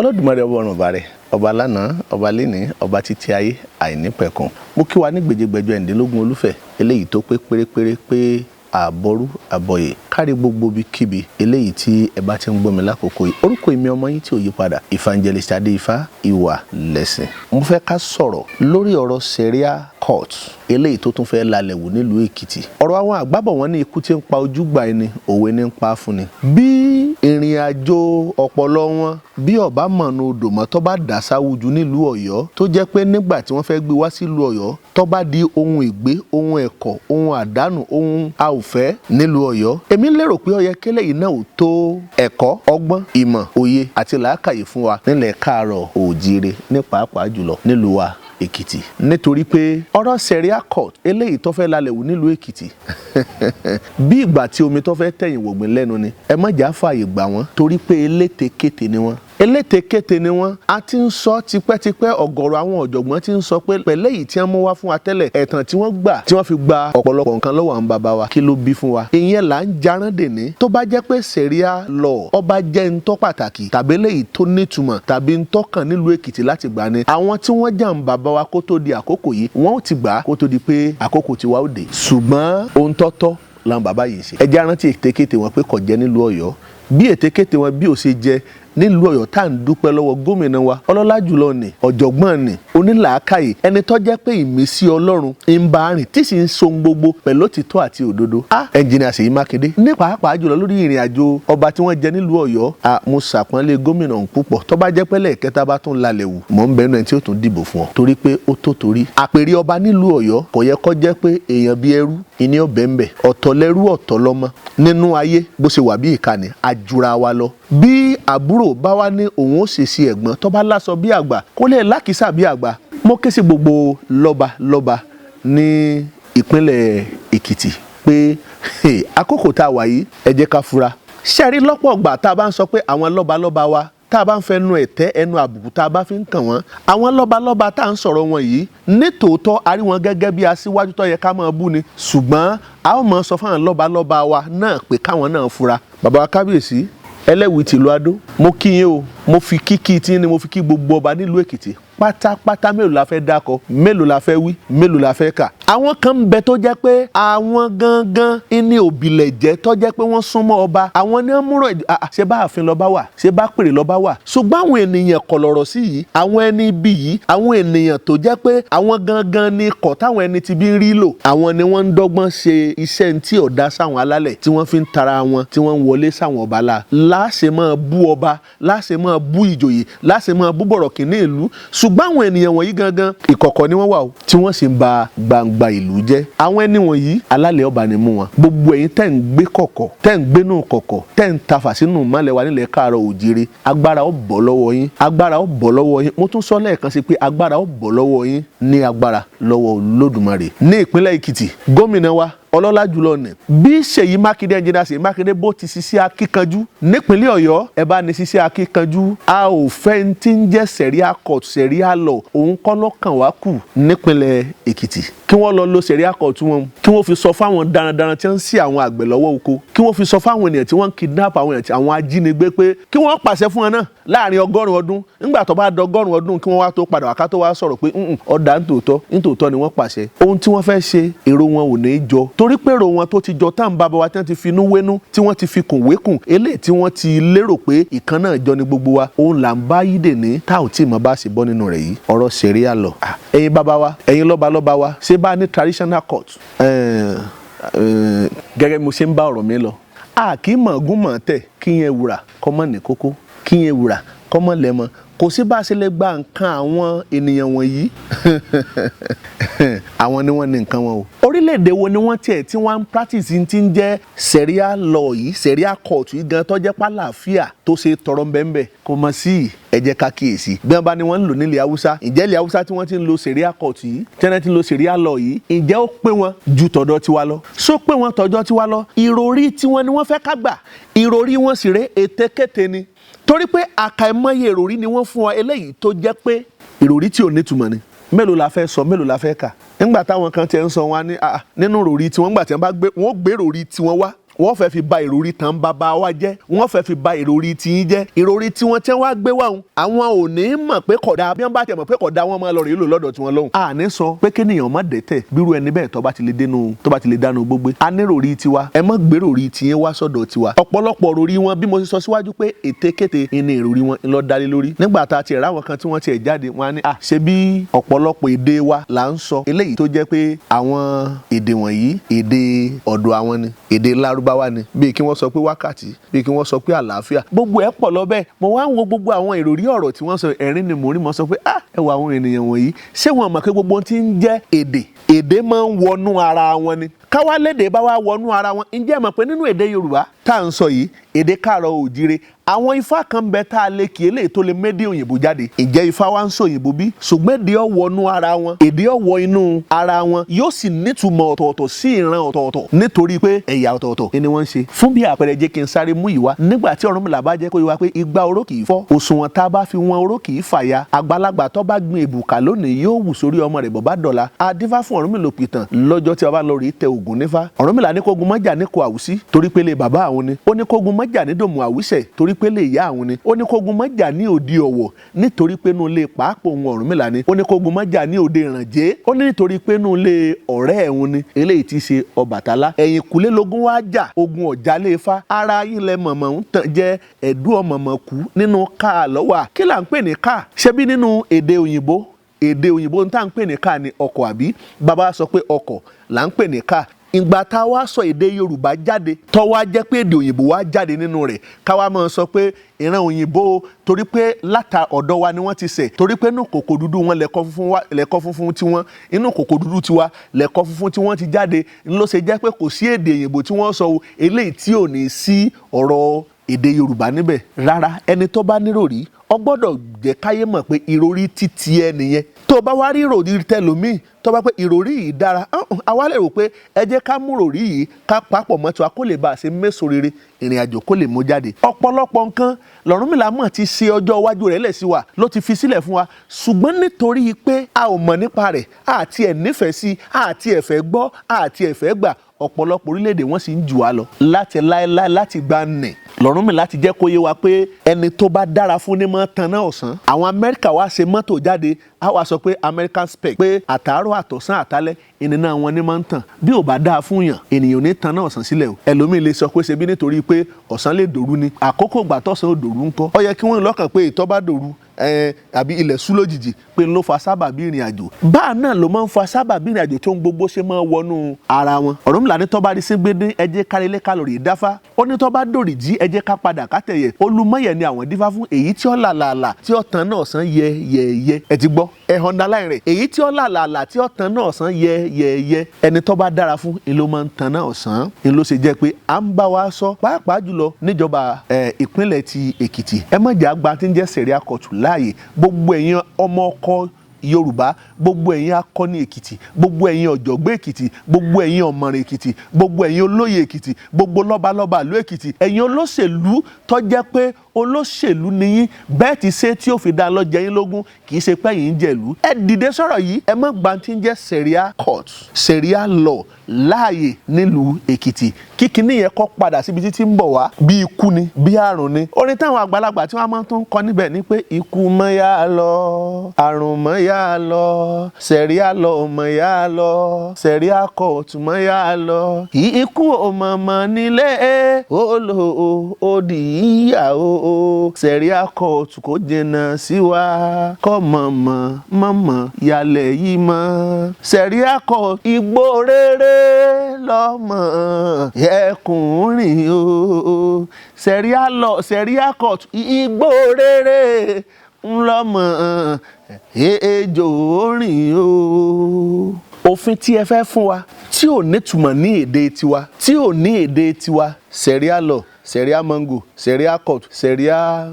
Olódùmarè ọba ọ̀run ọba rẹ̀, ọba lánàá, ọba lénìí, ọba títí ayé àìnípẹ̀kun. Mo kí wa ní gbèjègbèjọ ẹ̀ǹdínlógún olúfẹ̀ eléyìí tó pé pérépéré pé àbọ̀rú àbọ̀yè kárí gbogbo bíkíbi eléyìí tí ẹ bá ti ń gbọ́ mi lákòókò yìí. Orúkọ èmi ọmọ yín tí ò yí padà, Evangelist Adéifá ìwà lẹ́sìn. Mo fẹ́ ká sọ̀rọ̀ lórí ọ̀rọ̀ Seria court eléyìí tó tún fẹ́ lálẹ́ wò nílùú Èkìtì. Ọ̀rọ̀ àwọn àgbàbọ̀ wọn ní ikú tí ń pa ojúgbà ẹni, òwe ní ń pa fún ni. Bí ìrìn àjò ọpọlọ wọn bí ọba mọ̀nà odò mọ́ tó bá dà sáwùjú nílùú Ọ̀yọ́, tó jẹ́ pé nígbà tí wọ́n fẹ́ gbé wá sílùú Ọ̀yọ́ tó bá di ohun ìgbé, ohun ẹ̀kọ́, ohun àdánù, ohun a ò fẹ́ nílùú Ọ̀yọ́. Èmi lérò pé ó yẹ kélé yìí náà ò tó ẹ̀kọ́, ọgbọ́n, ìmọ̀, òye àti làákàyè fún wa nílẹ̀ káàárọ̀ oòjíire ní pàápàá jùlọ nílùú wa Èkìtì. Nítorí pé ọ̀rọ̀ Seria court eléyìí tó fẹ́ lálẹ́ wò nílùú Èkìtì bí ìgbà tí omi tó fẹ́ tẹ̀yìn wògbìn lẹ́nu ni. Ẹ má jà fààyè gbà wọ́n torí pé elétekéte ni wọ́n. Elétekéte ni wọ́n. A ti ń sọ tipẹ́tipẹ́, ọ̀gọ̀rọ̀ àwọn ọ̀jọ̀gbọ́n ti ń sọ pé pẹ̀lẹ́ yìí tí wọ́n mú wá fún wa tẹ́lẹ̀, ẹ̀tàn tí wọ́n gbà tí wọ́n fi gba ọ̀pọ̀lọpọ̀ nǹkan lọ́wọ́ àwọn bàbá wa, kí ló bí fún wa? Ìyẹn là ń jarán dèní. Tó bá jẹ́ pé Seria law ọba jẹ́ ń tọ́ pàtàkì tàbí eléyìí tó nítumọ̀ tàbí ń tọ́kàn nílùú Èkìtì láti gbà ni, àwọn tí wọ́n jà ń bàbá wa kó tó di àkókò yìí, wọ́n ó ti gbà kó tó di pé àkókò tiwa ó dé. Ṣùgbọ́n ohun tọ́tọ́ làwọn bàbá yìí ṣe. Ẹ jẹ́ arántí ètekéte wọn pé kò jẹ́ nílùú Ọ̀yọ́. Bí ètekéte wọn bí ó ṣe jẹ́ nílùú Ọ̀yọ́, tá à ń dúpẹ́ lọ́wọ́ gómìnà wa ọlọ́lá jùlọ ni, ọ̀jọ̀gbọ́n ni, onílàákàyè, ẹni tó jẹ́ pé ìmísí Ọlọ́run ń bá rìn tí sì ń so gbogbo pẹ̀lú òtítọ́ àti òdodo. Ẹnjìnìà Ṣèyí Mákindé ní pàápàá jùlọ lórí ìrìn àjò ọba tí wọ́n jẹ nílùú Ọ̀yọ́, mo ṣàpọ́nlé gómìnà ọ̀hún púpọ̀. Tó bá jẹ́ pé lẹ́ẹ̀kẹta bá tún lálẹ́ wù, mọ̀ ń bẹ́nu ẹni tí ó tún dìbò fún ọ torí pé ó tó torí. Àpèrè ọba nílùú Ọ̀yọ́ kò yẹ kó jẹ́ pé èèyàn bíi ẹrú ìní ọbẹ̀ ń bẹ̀, ọ̀tọ̀ lẹ́rú ọ̀tọ̀ lọ́mọ nínú ayé bó ṣe wà bí ìkànnì àjùra wa lọ. Bí àbúrò bá wá ní òun ó ṣèṣe ẹ̀gbọ́n tó bá láṣọ bí àgbà kó lè lákìsà bí àgbà. Mo ké sí gbogbo lọ́ba ní ìpínlẹ̀ Èkìtì pé àkókò tá a wà yìí ẹ jẹ́ ká fura. Ṣẹ́rí lọ́pọ̀ ìgbà tá a bá ń sọ pé àwọn lọ́ba wa tá a bá ń fẹnu ẹ̀tẹ́ ẹnu àbùkù tá a bá fi ń kàn wọ́n, àwọn lọ́ba tá à ń sọ̀rọ̀ wọn yìí ní tòótọ́ a rí wọn gẹ́gẹ́ bí aṣíwájú tó yẹ ká máa bú ni. Ṣùgbọ́n a ó máa sọ fún àwọn lọ́ba wa náà pé káwọn náà fura. Bàbá wa kábíyèsí Ẹlẹ́wìí tìlú Adó, mo kí yín o, mo fi kíkí tí ni mo fi kí gbogbo ọba nílùú Èkìtì pátápátá. Mélòó la fẹ́ dákọ, mélòó la fẹ́ wí, mélòó la fẹ́ kà. Àwọn kan ń bẹ tó jẹ́ pé àwọn gangan ní òbílẹ̀ jẹ́ tó jẹ́ pé wọ́n súnmọ́ ọba. Àwọn ní wọ́n múrò ṣé bá ààfin lọ́ba wà, ṣé bá pèrè lọ́ba wà. Ṣùgbọ́n àwọn ènìyàn kọ̀lọ̀rọ̀ sí yìí, àwọn ẹni ibi yìí, àwọn ènìyàn tó jẹ́ pé àwọn gangan ní kọ̀ táwọn ẹni ti bí ń rí lò, àwọn ni wọ́n ń dọ́gbọ́n ṣe iṣẹ́ tí ò dá sáwọn alálẹ̀ tí wọ́n fi ń tara wọn, tí wọ́n ń wọlé sáwọn ọba la. Láṣẹ máa bú ọba, láṣẹ máa bú ìjòyè, láṣẹ máa bú bọ̀rọ̀kìnní ìlú. Ṣùgbọ́n àwọn ènìyàn wọ̀nyí gangan ìkọ̀kọ̀ ni wọ́n wà o, tí wọ́n sì ń ba gbangba ìlú jẹ́. Àwọn ẹni wọ̀nyí alálẹ̀ ọba ni mú wọn. Gbogbo ẹ̀yin tẹ́ ń gbé kọ̀kọ̀, tẹ́ ń gbénú kọ̀kọ̀, tẹ́ ń tafà sínú mọ́lẹ̀ wa nílẹ̀ káàárọ̀ oòjíire, agbára ó bọ́ lọ́wọ́ yín, agbára ó bọ́ lọ́wọ́ yín. Mo tún sọ lẹ́ẹ̀kan sí pé agbára ó bọ́ lọ́wọ́ yín ní agbára lọ́wọ́ Olódùmarè. Ní ìpínlẹ̀ Èkìtì, gómìnà wa ọlọ́lá jùlọ ni bí Ṣèyí Mákindé, ẹnjìnìà Ṣèyí Mákindé bó ti ṣiṣẹ́ akíkanjú nípínlẹ̀ Ọ̀yọ́, ẹ bá ní ṣiṣẹ́ akíkanjú. A ò fẹ́ ń tí ń jẹ́ Seria court, Seria law, òun kọ́ lọ́kàn wá kù nípínlẹ̀ Èkìtì. Kí wọ́n lọ lo Seria court wọn, kí wọ́n fi sọ fáwọn darandaran tí wọ́n ń ṣì àwọn àgbẹ̀ lọ́wọ́ oko, kí wọ́n fi sọ fáwọn ènìyàn tí wọ́n ń kidnap àwọn ènìyàn, àwọn ajínigbé pé kí wọ́n pàṣẹ fún wọn náà láàrin 100 ọdún. Nígbà tó bá dọgọ́rùn ọdún kí wọ́n wá tó padà wá ká tó wá sọ̀rọ̀ pé ọ̀dà nítòótọ́ ni wọ́n pàṣẹ. Ohun tí wọ́n fẹ́ ṣe èrò wọn ò ní jọ torí pé èrò wọn tó ti jọ tá à ń bàbá wa tí wọ́n ti fi inú wénú, tí wọ́n ti fi kùn wékùn, eléyìí tí wọ́n ti lérò pé ìkan náà jọ ni gbogbo wa, òun là ń bá yí dè ní tá ò tí ì mọ bá ṣe bọ́ nínú rẹ̀ yìí. Ọ̀rọ̀ Seria law. Ẹ̀yin bàbá wa, ẹ̀yin lọ́ba wa, ṣé bá ní traditional court? Gẹ́gẹ́ mo ṣe ń bá ọ̀rọ̀ mi lọ, kì í mọ̀ gún mọ̀ tẹ̀ kí yẹn wùrà kọ́mọ ní kókó, kí yẹn wùrà kọ́mọ lẹ́mọ. Kò sí bá a ṣe lè gba nǹkan àwọn ènìyàn wọ̀nyí. Àwọn ni wọ́n ní nǹkan wọn o. Orílẹ̀-èdè wo ni wọ́n tiẹ̀ tí wọ́n ń practice ti ń jẹ́ Seria law yìí, Seria court yìí gan tó jẹ́ pàlàáfíà tó ṣe tọrọ mbẹ́mbẹ́ kò mọ̀ sí ẹ jẹ́ ká kíyèsí. Bí wọ́n bá ní wọ́n ń lò nílẹ̀ Haúsá, ǹjẹ́ ilẹ̀ Haúsá tí wọ́n ti ń lo Seria court yìí, tí wọ́n ti ń lo Seria law yìí, ǹjẹ́ ó pé wọn ju tọ̀dọ̀ tiwa lọ? Só pé wọn tọ̀dọ̀ tiwa lọ? Ìròrí tiwọn ni wọ́n fẹ́ ká gbà, ìròrí wọn sì ré ètekéte ni. Torí pé àkàìmọye ìròrí ni wọ́n fún wa eléyìí tó jẹ́ pé ìròrí tí ò nítumọ̀ ni. Mélòó la fẹ́ sọ, mélòó la fẹ́ kà? Nígbà táwọn kan ti ń sọ wọn ní nínú ìròrí tiwọn, nígbà tí wọ́n gbé ìròrí tiwọn wá, wọ́n fẹ́ fi ba ìròrí tàn bàbá wa jẹ́, wọ́n fẹ́ fi ba ìròrí tiyín jẹ́. Ìròrí tí wọ́n tẹ́ wá gbé wá hun àwọn ò ní mọ̀ pé kódà bí wọ́n bá tẹ̀ mọ̀ pé kódà wọ́n máa lọ rèé lò lọ́dọ̀ tí wọ́n lọ́hùn. A ní sọ pé kéèyàn má dẹ́tẹ̀ bírú ẹni bẹ́ẹ̀ tó bá ti lè dánú gbogbo. A ní ròrí tiwa, ẹ má gbé ròrí tiyín wá sọ́dọ̀ tiwa. Ọ̀pọ̀lọpọ̀ ròrí wọn bí mo ṣe sọ síwájú pé ètekéte ni ìròrí wọn ló dálé lórí. Nígbà tá a ti ráwọn kan tí wọ́n ti jáde wọn á ní ṣe bí ọ̀pọ̀lọpọ̀ èdè wa là ń sọ eléyìí tó jẹ́ pé àwọn èdè wọ̀nyí èdè ọ̀dọ̀ àwọn ni, èdè Lárúbáwá ni, bíi kí wọ́n sọ pé wákàtí, bíi kí wọ́n sọ pé àlàáfíà, gbogbo ẹ̀ pọ̀ lọ bẹ́ẹ̀. Mo wá ń wo gbogbo àwọn ìròrí ọ̀rọ̀ tí wọ́n sọ, ẹ̀rín ni mo rí, mo sọ pé ẹ wo àwọn ènìyàn wọ̀nyí, ṣé wọn mọ̀ pé gbogbo ohun tí ń jẹ́ èdè máa ń wọnú ara wọn ni. Káwá lédè bá wá wọnú ara wọn, ǹjẹ́ mọ̀ pé nínú èdè Yorùbá tá à ń sọ yìí, èdè Káàárọ̀ Oòjíire, àwọn ifá kan bẹ tá a lè kí eléyìí tó lè médè òyìnbó jáde. Ǹjẹ́ ifá wa ń sọ òyìnbó bí? Ṣùgbọ́n èdè ó wọnú ara wọn, èdè ó wọ inú ara wọn, yóò sì nítumọ̀ ọ̀tọ̀ọ̀tọ̀ sí ìran ọ̀tọ̀ọ̀tọ̀ nítorí pé ẹ̀yà ọ̀tọ̀ọ̀tọ̀ ni wọ́n ń ṣe. Fún bí àpẹẹrẹ jẹ́ kí n sáré mú ìwá. Nígbà tí Ọ̀rúnmìlà bá jẹ́ kó yé wa pé igba oró kì í fọ́, òṣùwọ̀n tá a bá fi wọn oró kì í fàya, àgbàlagbà tó bá gbin èbùkà lónìí yóò wù sórí ọmọ rẹ̀ bó bá dọ̀la. A dífá fún Ọ̀rúnmìlà òpìtàn lọ́jọ́ tí a bá lọ rí tẹ Ògún nífá. Ọ̀rúnmìlà ní kógun mọ́jà ní kò àwùsí torí pé lè bàbá àwọn ni. Ó ní kógun mọ́jà ní dòmù àwùsẹ̀ torí pé lè ìyá àwọn ni. Ó ní kógun mọ́jà ní òde Ọ̀wọ̀ nítorí pé nù lè pàápọ̀ òun Ọ̀rúnmìlà ni. Ó ní kógun mọ́jà ní òde Ìrànjẹ́, ó ní nítorí pé nù lè ọ̀rẹ́ ẹ̀hún ni, eléyìí ti ṣe Ọbàtálá. Ẹ̀yìn kùlé lógún wá jà, ogun ọ̀já lè fa, ara yín lẹ mọ̀mọ́ ń tàn jẹ́ ẹ̀dú ọmọọmọ kú nínú ká lọ́wọ́. Kí là ń pè ní ká? Ṣebí nínú èdè òyìnbó ń tà ń pè ní ká ní ọkọ̀ àbí? Bàbá sọ pé ọkọ̀ là ń pè ní ká. Ìgbà tá a wá sọ èdè Yorùbá jáde tó wá jẹ́ pé èdè òyìnbó wá jáde nínú rẹ̀, ká wá máa sọ pé ìran òyìnbó torí pé láta ọ̀dọ̀ wa ni wọ́n ti ṣẹ̀, torí pé inú kòkò dúdú wọn lẹ̀kọ́ funfun tiwọn, inú kòkò dúdú tiwa lẹ̀kọ́ funfun tí wọ́n ti jáde, ló ṣe jẹ́ pé kò sí èdè òyìnbó tí wọ́n sọ eléyìí tí ò ní sí ọ̀rọ̀ èdè Yorùbá níbẹ̀. Rárá, ẹni tó bá níròrí ó gbọ́dọ̀ jẹ́ káyé mọ̀ pé ìròrí títí ẹ nìyẹn. Tó bá wá rí ìròrí tẹlòmíì tó bá pé ìròrí yìí dára, àwa lè rò pé ẹ jẹ́ ká mú ìròrí yìí ká papọ̀ mọ́ tiwa kó lè bá a ṣe méso rere ìrìn àjò kó lè mú jáde. Ọ̀pọ̀lọpọ̀ nǹkan l'Ọ̀rúnmìlà mọ̀ ti ṣe ọjọ́ iwájú rẹ̀ lẹ̀ sí wa, ló ti fi sílẹ̀ fún wa, ṣùgbọ́n nítorí pé a ò mọ̀ nípa rẹ̀, àti ẹ̀ nífẹ̀ẹ́ sí, àti ẹ̀ fẹ́ gbọ́, àti ẹ̀ fẹ́ gbà, ọ̀pọ̀lọpọ̀ orílẹ̀-èdè wọ́n sì ń jù wá lọ láti láéláé láti gba nì. L'Ọ̀rúnmìlà ti jẹ́ kó yé wa pé ẹni tó bá dára fún ní mọ́ tanná ọ̀sán. Àwọn Amẹ́ríkà wá ṣe mọ́tò jáde, a wá sọ pé American spec, pé àtàárọ̀ àtọ̀sán àtàlẹ́ ìnìna wọn ní máa ń tàn. Bí ò bá dáa fún yàn, ènìyàn ò ní tanná ọ̀sán sílẹ̀ o. Ẹlòmíì lè sọ pé ṣe bí nítorí pé ọ̀sán lè dòru ni, àkókò ìgbà tọ̀sán ò dòru ńkọ́. Ó yẹ kí wọ́n lọ́kàn pé ìtọ́ bá dòru àbí ilẹ̀ ṣú lójijì pé ló fa sábàbí ìrìn àjò. Báà náà ló máa ń fa sábàbí ìrìn àjò tó ń gbogbo ṣe máa wọnú ara wọn. Ọ̀rúnmìlà ní tó bá rí sí gbédé ẹ jẹ́ kárẹ́lẹ́ kálórì dáfá. Ó ní tó bá dòrì jí ẹ jẹ́ ká padà kátẹ̀yẹ. Olúmọ̀yẹ̀ ni àwọn dífá fún èyí tí ó làlàlà tí ó tan náà sán yẹ. Ẹ ti gbọ́ ẹ underline rẹ̀. Èyí tí ó làlàlà tí ó tan náà sán yẹ. Ẹni tó bá dára fún ni ló máa ń tan náà sán. Ni ló ṣe jẹ́ pé à ń bá wa sọ pàápàá jùlọ níjọba ìpínlẹ̀ ti Èkìtì. Ẹ má jà gba tí ń jẹ́ Seria court láàyè. Gbogbo ẹ̀yin ọmọ ọkọ Yorùbá, gbogbo ẹ̀yin akọni Èkìtì, gbogbo ẹ̀yin ọ̀jọ̀gbọ́n Èkìtì, gbogbo ẹ̀yin ọ̀mọ̀ràn Èkìtì, gbogbo ẹ̀yin olóyè Èkìtì, gbogbo lọ́balọ́ba ìlú Èkìtì, ẹ̀yin olóṣèlú tó jẹ́ pé olóṣèlú nìyí, bẹ́ẹ̀ ti ṣe tí ó fi dá lọ́jẹ́ yín lógún, kì í ṣe pé yín ń jẹ̀lú. Ẹ dìde sọ̀rọ̀ yìí, ẹ má gba tí ń jẹ́ Seria court, Seria law láàyè nílùú Èkìtì. Kíkiní yẹn kọ́ padà síbi títí ń bọ̀ wá, bí ikú ni, bí àrùn ni. Orin táwọn àgbàlagbà tí wọ́n máa tún kọ níbẹ̀ ni pé ikú mọ́ yá lọ, àrùn mọ́ yá lọ, Seria law mọ́ yá lọ, Seria court mọ́ yá lọ. Ikú ò mọ̀mọ́ nílé olò òdì ìyàwó, Seria court kò jìnnà sí wa, kọ́ mọ̀mọ́ yálẹ̀ yìí mọ́. Seria court igbó rere lọ́mọ ẹkùnrin o. Seria law, Seria court igbó rere ńlọ́mọ ejò rìn o. Òfin tí ẹ fẹ́ fún wa tí ò nítumọ̀ ní èdè tiwa, tí ò ní èdè tiwa, Seria law, Seria mango, Seria court, Seria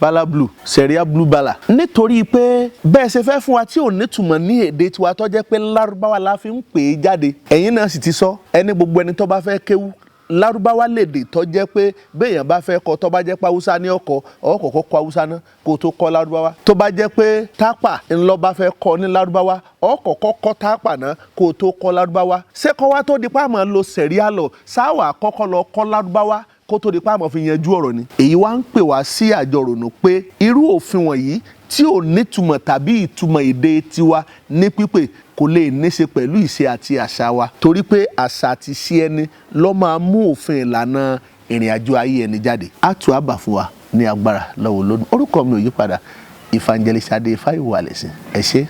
bala blue, Seria blue bala. Nítorí pé bẹ́ẹ̀ ṣe fẹ́ fún wa tí ò nítumọ̀ ní èdè tiwa tó jẹ́ pé Lárúbáwá la fi ń pè é jáde. Ẹ̀yin náà sì ti sọ, ẹni gbogbo ẹni tó bá fẹ́ kéwú lárúbáwá lèdè tó jẹ́ pé béèyàn bá fẹ́ kọ́ tó bá jẹ́ pé haúsá ní ọkọ̀ ọkọ̀ọ̀kọ́ kọ́ haúsá náà kó tó kọ́ lárúbáwá tó bá jẹ́ pé tápà ńlọ bá fẹ́ kọ́ ní lárúbáwá ọkọ̀ọ̀kọ́ kọ́ tápà náà kó tó kọ́ lárúbáwá ṣé kọ́ wá tó di pa àmọ́ lo sẹ̀ríà lọ sáwà kọ́kọ́ lọ kọ́ lárúbáwá kó tó di pa àmọ́ fi yanjú ọ̀rọ̀ ni. èyí wá ń pè wá sí àjọrònú pé irú òfin wọ̀nyí tí ò nítumọ̀ tàbí ìtumọ̀ èdè tiwa ní pípé kò lè níṣe pẹ̀lú ìṣe àti àṣà wa torí pé àṣà àti ìṣe ẹni ló máa mú òfin ìlànà ìrìn àjò ayé ẹni jáde. á tù á bà fún wa ní agbára lọ́wọ́ lónìí. orúkọ mi ò yí padà Evangelist Adé Fáyọ̀wálẹ̀sìn ẹ ṣé.